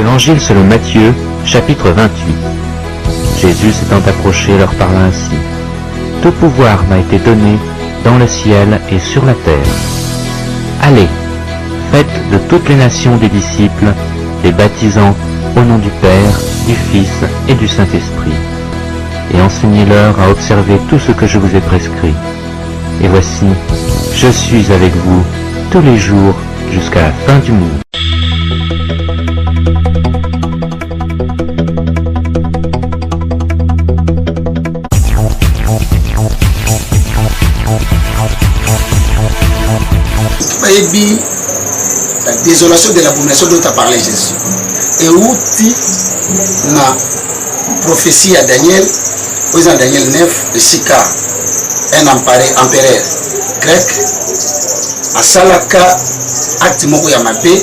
Évangile selon Matthieu, chapitre 28. Jésus s'étant approché leur parla ainsi. Tout pouvoir m'a été donné dans le ciel et sur la terre. Allez, faites de toutes les nations des disciples, les baptisant au nom du Père, du Fils et du Saint-Esprit, et enseignez-leur à observer tout ce que je vous ai prescrit. Et voici, je suis avec vous tous les jours jusqu'à la fin du monde. La désolation de l'abomination dont a parlé Jésus. Et où na prophétie à Daniel, où dans Daniel 9, le Sika, un empereur grec, à Salaka, acte moko ya mabe,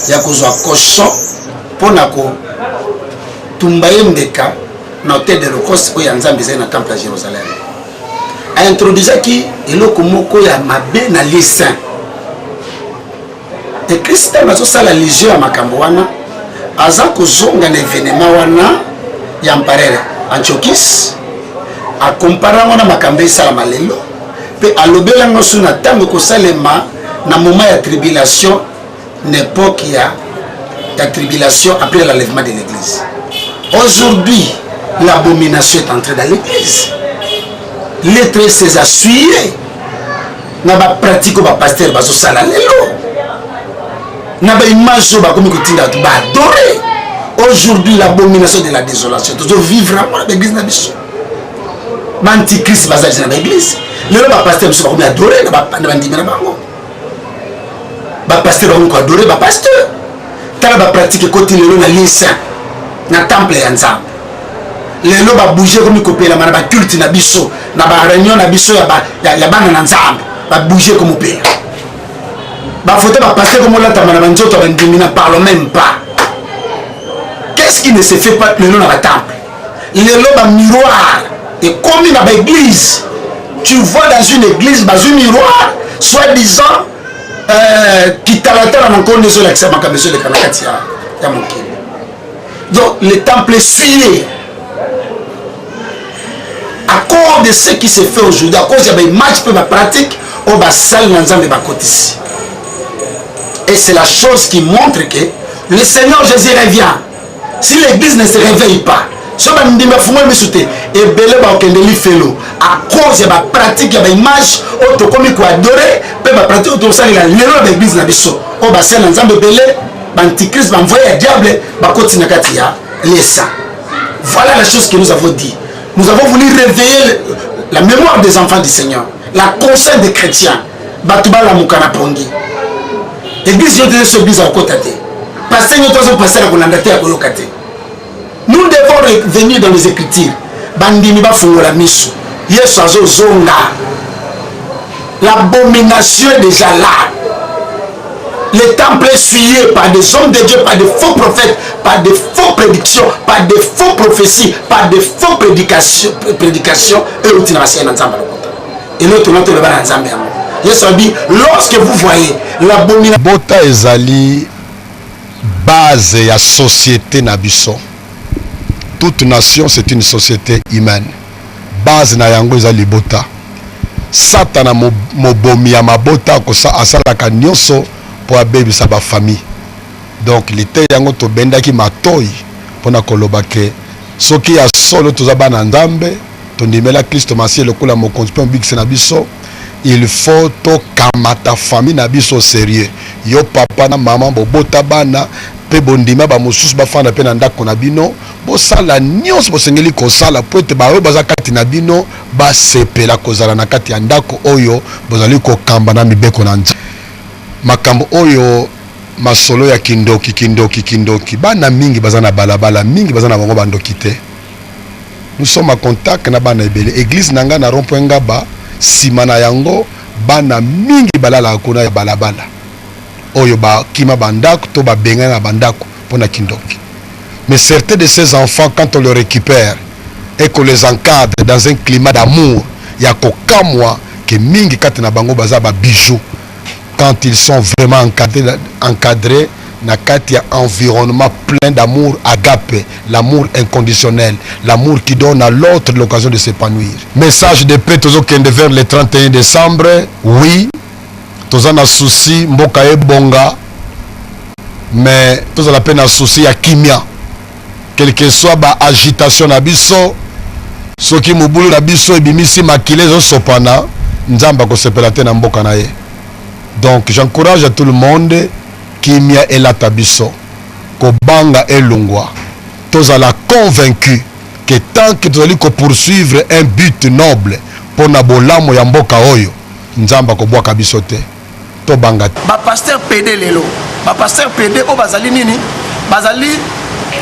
ya kozwa cochon, ponako, tumbaye mbeka, na hôtel de l'Holocauste, où ya nzambe zé na temple à Jérusalem. A introduisa ki, eloko moko ya mabe na lieu saint. Et Christ a fait la légion à Makambouana, a zonga na événement wana ya empereur Antiochus, a comparé wana makambe salama lelo, pe a lobela ngosu na tango ko salema na moment ya tribulation, n'époque ya tribulation après l'enlèvement de l'église. Aujourd'hui, l'abomination est entrée dans l'église. L'être s'est assuyé. Na ba pratique ba pasteur bazo sala lelo. N'a image adorer. Aujourd'hui, l'abomination de la désolation. Tu dois vivre vraiment dans l'église. L'antichrist va dans l'église. Le pasteur va adorer. Le pasteur va adorer. Le pasteur va pratiquer côté le lycée. Dans le temple et ensemble. Les gens vont bouger comme ils copient la culte na biso. Na ba réunion na biso ya bana ensemble. Va bouger comme au père. Il faut passer comme on l'a dit, ne parle même pas. Qu'est-ce qui ne se fait pas le long dans la temple? Il est là un miroir. Et comme dans l'église, tu vois dans une église, dans un miroir, soi-disant, qui t'a la terre en encore des élections, donc le temple est suivi. À cause de ce qui se fait aujourd'hui, à cause de la match pour la pratique, on va salir dans un de côté ici. Et c'est la chose qui montre que le Seigneur Jésus revient. Si l'église ne se réveille pas, à cause de la pratique, de l'image, on va adorer, on va pratiquer l'erreur de l'église. On va faire l'ensemble de l'antichrist, on va envoyer le diable, on va continuer les saints. Voilà la chose que nous avons dit. Nous avons voulu réveiller la mémoire des enfants du Seigneur, la conscience des chrétiens. L'église est une église à côté. Nous devons revenir dans les Écritures. L'abomination est déjà là. Le temple est souillé par des hommes de Dieu, par des faux prophètes, par des faux prédictions, par des faux prophéties, par des faux prédications. Et l'autre, lorsque vous voyez l'abomination, bota ezali base ya société nabiso. Toute nation c'est une société humaine. Base na yango ezali bota. Satana mobomi ya mabota kosa asalaka nyonso po abebisa ba famille. Donc lite yango to bendaki matoi pona koloba ke soki ya solo tozaba na nzambe to ndimela Kristo masiye lokola mokonzi pe mbikise na biso. Il faut to kamata famille na biso sérieux. Yo papa na maman bobota bana pe bondima ba mosusu ba fana pe na ndako na bino bo sala nyonso bo sengeli ko sala po te ba baza kati na bino ba sepela kozala na kati ya ndako oyo bozali ko kamba na mibeko na nzi. Makambo oyo masolo ya kindoki bana mingi baza na balabala mingi baza na bango bandoki te. Nous sommes en contact na bana ebele église nanga na rond-point ngaba simana yango bana mingi balala kuna ya balabala oyo ba kima bandako to ba benga na bandako pona kindoki. Mais certains de ces enfants quand on les récupère et qu'on les encadre dans un climat d'amour ya kokamwa que mingi kati na bango baza ba bijoux quand ils sont vraiment encadrés na kati ya environnement plein d'amour agape, l'amour inconditionnel, l'amour qui donne à l'autre l'occasion de s'épanouir. Message de paix tozokende vers le 31 décembre. Oui, toza na souci mboka ebonga, mais toza la peine na souci ya kimia. Quel que soit ba agitation na biso, soki mobulu na biso ebimisi makile zo sopana, nzamba ko sepela te na mboka na ye. Donc j'encourage à tout le monde kimia elata biso, ko banga elungwa. Tozala convaincu que tant que tozali ko poursuivre un but noble pour na bolamo ya mboka oyo, nzamba ko bwaka biso te. To banga. Ba pasteur PD lelo, ba pasteur PD o bazali nini? Bazali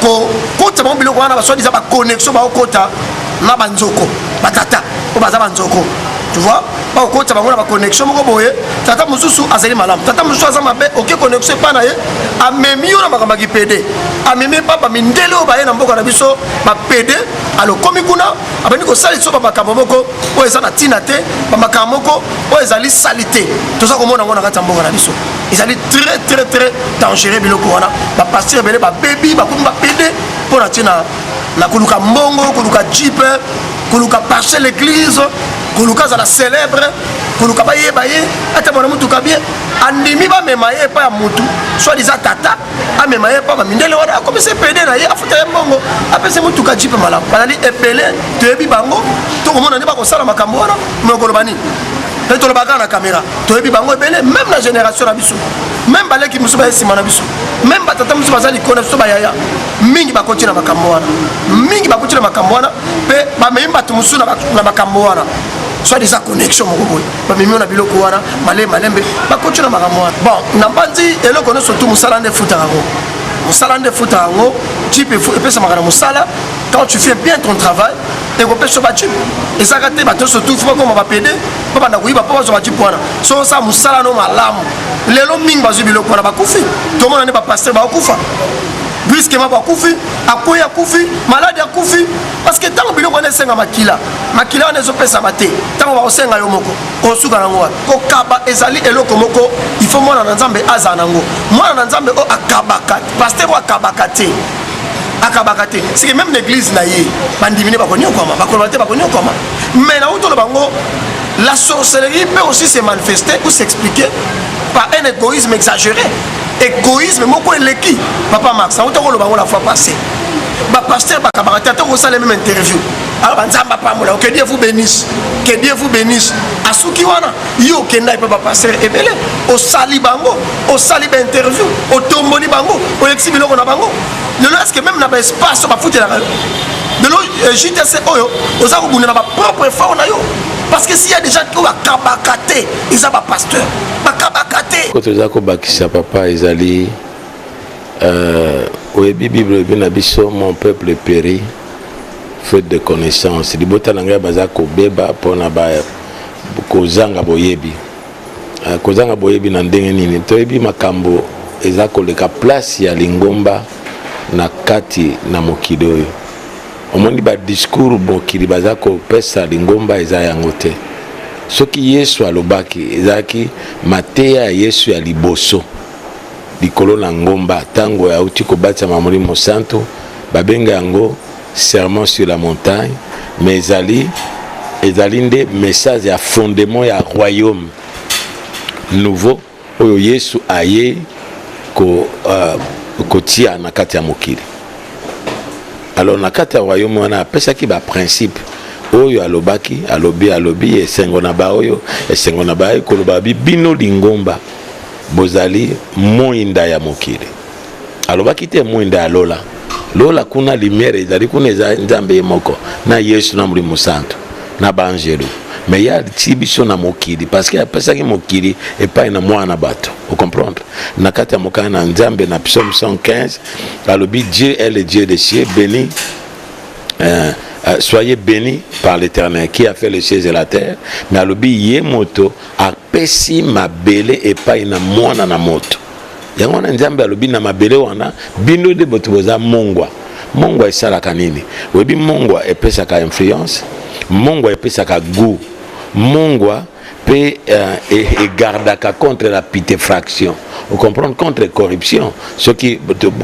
ko kota mo biloko wana ba so disa ba connexion ba okota na banzoko, batata o baza banzoko. Tu vois? Ba okota ba ngona ba connexion moko boye, tata mususu azali malam. Tata mususu azama be OK connexion pa na ye, amemi yo na makamba ki PD. Amemi papa mindele o ba ye na mboka na biso, ba PD alo komi kuna, abani ko sali so ba makambo moko, o ezana tina te, ba makambo moko o ezali salité. Tout ça ko mona ngona kata mboka na biso. Ezali très dangereux biloko wana. Ba pasteur bele ba baby ba kuma PD pour na tina na kuluka mbongo, kuluka jeep, kuluka passer l'église, kuluka za la célèbre, kuluka ba ye ata mona mutu ka bien andimi ba mema ye pa ya mutu soit disant tata amema ye pa ba mindele wana comme c'est PD na ye afuta mbongo apese mutu ka jeep mala balali epele tebi bango to komona ne ba ko sala makambo wana moko lobani et to lobaka na caméra tebi bango ebele même la génération na biso même balé qui musuba esima na biso même batata musuba zali kona so ba yaya mingi ba kotina makambo wana mingi ba kotina makambo wana pe ba memba tu musuna na makambo wana soit des connexions moko boy ba mimi na biloko wana malembe ba kotina makambo wana bon na mbanzi eloko no surtout musala nde futa ngo musala nde futa ngo type et puis ça m'a musala quand tu fais bien ton travail et qu'on peut se battre et ça gâte ba to surtout faut comme on va péder pas na kuiba pas so battu wana so ça musala no malamu lelo mingi bazu biloko wana ba kufi to mona ne ba passer ba kufa puisque ma ba kufi akoya kufi malade akufi parce que tant biloko ne senga makila on ezo pesa mate tant ba osenga yo moko osuka nango ko kaba ezali eloko moko il faut mona na nzambe azana ngo mona na nzambe o akabaka pasteur akabakate akabakate c'est même l'église na ye bandimine ba konyo koma ba kolate ba konyo koma mais na uto lo bango la sorcellerie peut aussi se manifester ou s'expliquer par un égoïsme exagéré. Égoïsme, moko eleki. Papa Max, ça autant le bango la fois passée. Ba pasteur ba camarade, on ça les mêmes interviews. Alors nzamba pa mola, que Dieu vous bénisse. Que Dieu vous bénisse. Asuki wana, yo kenda pa pasteur ebele, o sali bango, o sali ba interview, o tomboli bango, o exhibi loko na bango. Le est-ce que même na ba espace ba foutre la de l'eau JTC oyo, aux a na ba propre faune yo. Parce que s'il y a des gens qui ont kabakate, ils ont pas pasteur. Ba kabakate. Quand tu as bakisa papa ezali au Bible bien biso mon peuple périt faute de connaissance. Libota nanga bazako beba pona ba kozanga boyebi. Kozanga boyebi na ndenge nini. Toyebi makambo ezako leka place ya lingomba na kati na mokidoyo. Omoni ba discours bokili bazako pesa lingomba eza yango te. Soki Yesu alobaki ezaki mateya Yesu ya liboso likolo na ngomba tango ya uti kobatisa Molimo Santo babenga yango serment sur la montagne mais ezali nde message ya fondement ya royaume nouveau oyo Yesu aye kotia na kati ya mokili. Alors na kati ya royaume wana apesaki ba principe oyo alobaki alobi esengo na ba oyo esengo na ba koloba bino lingomba bozali moinda ya mokili. Alobaki te moinda ya lola kuna lumière ezali kuna nzambe moko na Yesu na Molimo Santo na banjelu mais ya tibiso na mokili parce que apesaki mokili epai na mwana bato vous comprendre na kati ya mokana na nzambe na psaume 115 alobi Dieu est le Dieu des cieux béni soyez bénis par l'Éternel qui a fait les cieux et la terre mais alobi ye moto apesi mabele epai na mwana na moto yango na nzambe alobi na mabele wana bino de boto boza mongwa esalaka nini webi mongwa epesaka influence mongwa epesaka goût mongwa pe egardaka contre la putréfaction vous comprenez, contre corruption. Ce qui,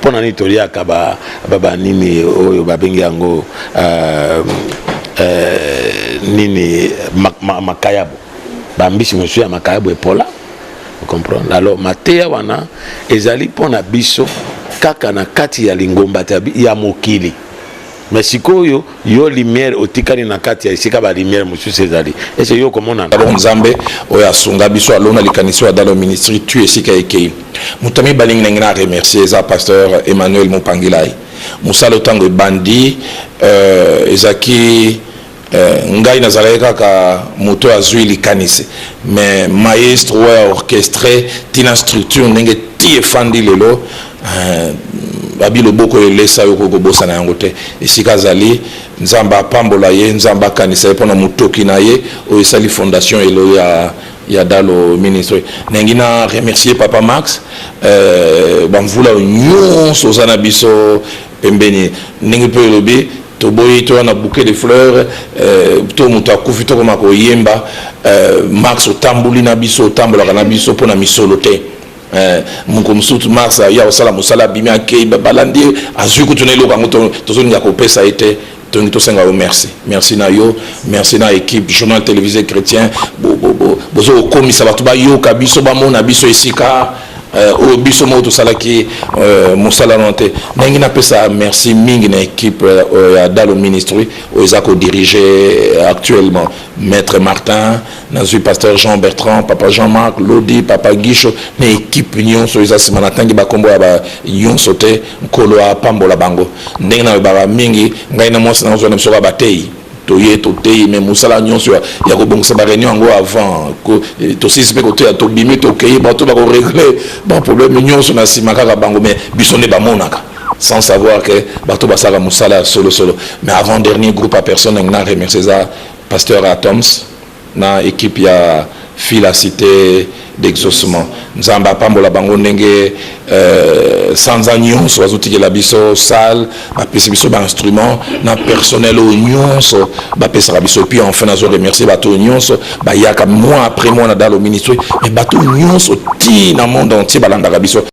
pour la nitoria, kaba nini, babengi yango, nini, makayabo. Bambisi monsieur ya makayabo epola. Vous comprenez? Alors, Matéa wana, ezali pona biso, kaka na kati ya lingomba ya mokili. Mais si yo lumière otikani na kati ya isika ba lumière monsieur Césari. Et c'est yo comment on a. Alors Nzambe oya sunga biso alona likanisi dans le ministère tu esika ekei. Mutami balingi ngina remercier za pasteur Emmanuel Mopangilai. Musalo tango bandi ezaki ngai nazalaka ka moto azui likanisi. Mais maestro ou orchestré tina structure ndenge ti efandi lelo babilo boko elesa yo kobosa na yango te esika zali nzamba pambola ye nzamba kanisa pona mutoki na ye o esali fondation elo ya dalo ministre nengina remercier papa Max bamvula nyonso zana biso pembeni ningi pe lobi to boyi to na bouquet de fleurs to muta kufi to koma ko yemba Max otambuli na biso tambola na biso pona misolo te mungu msutu masa ya osala musala bimi akei balandi azui kutuna ilo kango tozoninga kopesa ete tongi tosenga o merci na yo merci na équipe journal télévisé chrétien bozo komisa batu ba yo kabiso ba mona biso esika o biso moto salaki musala nonte nengi na pesa merci mingi na équipe ya dalo ministry o ezako diriger actuellement maître Martin nazu pasteur Jean Bertrand papa Jean-Marc Lodi papa Guicho na équipe nyonso ezasima na tangi ba kombo ya ba nyonso te nkolo a pambola bango nengi na ba mingi ngai na mosa na zo na biso ba batei toye totei mais musala nyonso ya ko bongisa ba réunion ngo avant ko to sispe ko to bimi to kei ba to ba ko régler ba problème nyonso na simaka ka bango mais bisone ba monaka sans savoir que ba to ba sala musala solo mais avant dernier groupe à personne na remercier ça pasteur Atoms na équipe ya fila cité d'exaucement nzamba pambola bango ndenge sans nyonso azotikela biso salle bapesi biso ba instrument na personnel o nyonso bapesa biso puis enfin nazo remercier bato nyonso bayaka mois après mois na dans le ministère mais bato nyonso ti na monde entier balanda biso